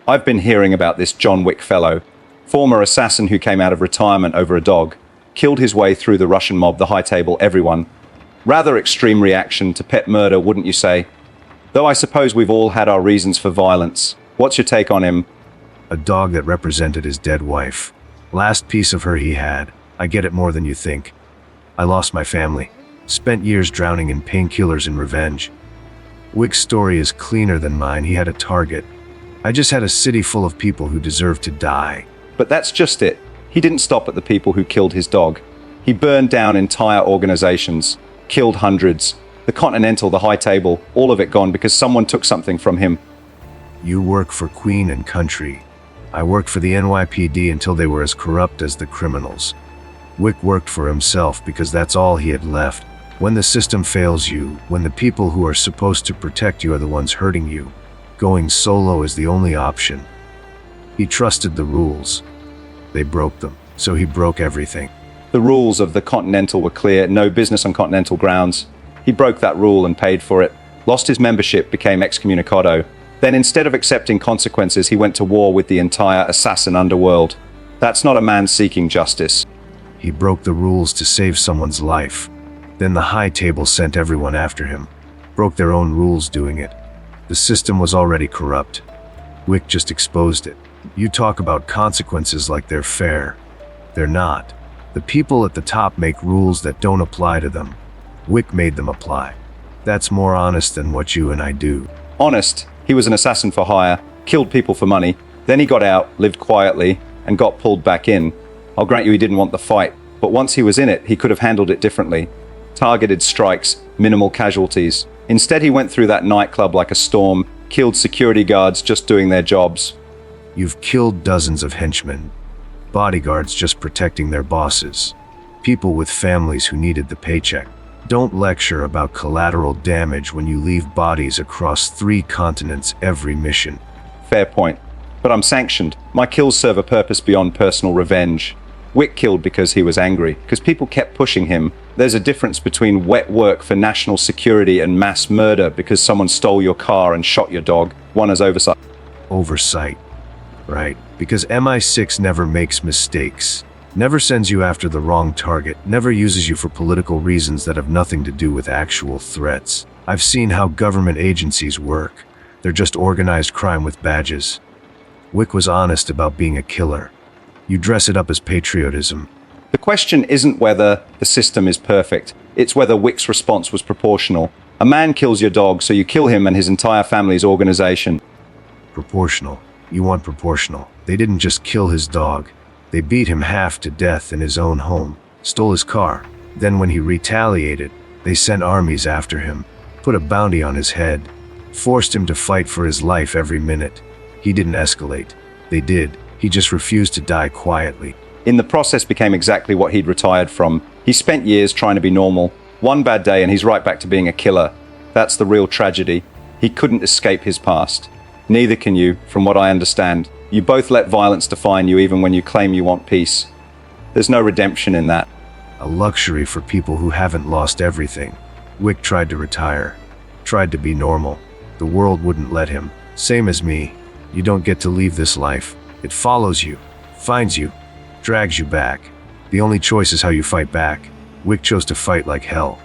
I've been hearing about this John Wick fellow, former assassin who came out of retirement over a dog, killed his way through the Russian mob, the high table, everyone. Rather extreme reaction to pet murder, wouldn't you say? Though I suppose we've all had our reasons for violence. What's your take on him? A dog that represented his dead wife. Last piece of her he had. I get it more than you think. I lost my family. Spent years drowning in painkillers and revenge. Wick's story is cleaner than mine. He had a target. I just had a city full of people who deserved to die. But that's just it. He didn't stop at the people who killed his dog. He burned down entire organizations, killed hundreds. The Continental, the high table, all of it gone because someone took something from him. You work for Queen and Country. I worked for the NYPD until they were as corrupt as the criminals. Wick worked for himself because that's all he had left. When the system fails you, when the people who are supposed to protect you are the ones hurting you, going solo is the only option. He trusted the rules. They broke them, so he broke everything. The rules of the Continental were clear, no business on Continental grounds. He broke that rule and paid for it, lost his membership, became excommunicado. Then instead of accepting consequences, he went to war with the entire assassin underworld. That's not a man seeking justice. He broke the rules to save someone's life. Then the high table sent everyone after him, broke their own rules doing it. The system was already corrupt. Wick just exposed it. You talk about consequences like they're fair. They're not. The people at the top make rules that don't apply to them. Wick made them apply. That's more honest than what you and I do. Honest? He was an assassin for hire, killed people for money. Then he got out, lived quietly, and got pulled back in. I'll grant you he didn't want the fight, but once he was in it, he could have handled it differently. Targeted strikes, minimal casualties. Instead, he went through that nightclub like a storm, killed security guards just doing their jobs. You've killed dozens of henchmen, bodyguards just protecting their bosses, people with families who needed the paycheck. Don't lecture about collateral damage when you leave bodies across 3 continents every mission. Fair point. But I'm sanctioned. My kills serve a purpose beyond personal revenge. Wick killed because he was angry, because people kept pushing him. There's a difference between wet work for national security and mass murder because someone stole your car and shot your dog. One is oversight. Oversight. Right, because MI6 never makes mistakes, never sends you after the wrong target, never uses you for political reasons that have nothing to do with actual threats. I've seen how government agencies work. They're just organized crime with badges. Wick was honest about being a killer. You dress it up as patriotism. The question isn't whether the system is perfect. It's whether Wick's response was proportional. A man kills your dog, so you kill him and his entire family's organization. Proportional. You want proportional. They didn't just kill his dog. They beat him half to death in his own home, stole his car. Then when he retaliated, they sent armies after him, put a bounty on his head, forced him to fight for his life every minute. He didn't escalate. They did. He just refused to die quietly. In the process became exactly what he'd retired from. He spent years trying to be normal. One bad day and he's right back to being a killer. That's the real tragedy. He couldn't escape his past. Neither can you, from what I understand. You both let violence define you even when you claim you want peace. There's no redemption in that. A luxury for people who haven't lost everything. Wick tried to retire, tried to be normal. The world wouldn't let him. Same as me. You don't get to leave this life. It follows you, finds you, drags you back. The only choice is how you fight back. Wick chose to fight like hell.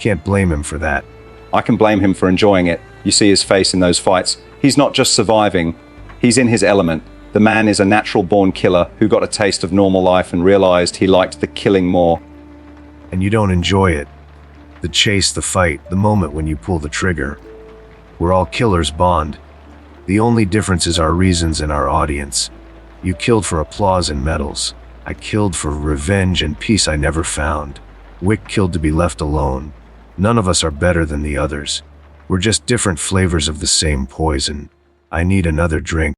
Can't blame him for that. I can blame him for enjoying it. You see his face in those fights. He's not just surviving, he's in his element. The man is a natural-born killer who got a taste of normal life and realized he liked the killing more. And you don't enjoy it. The chase, the fight, the moment when you pull the trigger. We're all killers, Bond. The only difference is our reasons and our audience. You killed for applause and medals. I killed for revenge and peace I never found. Wick killed to be left alone. None of us are better than the others. We're just different flavors of the same poison. I need another drink.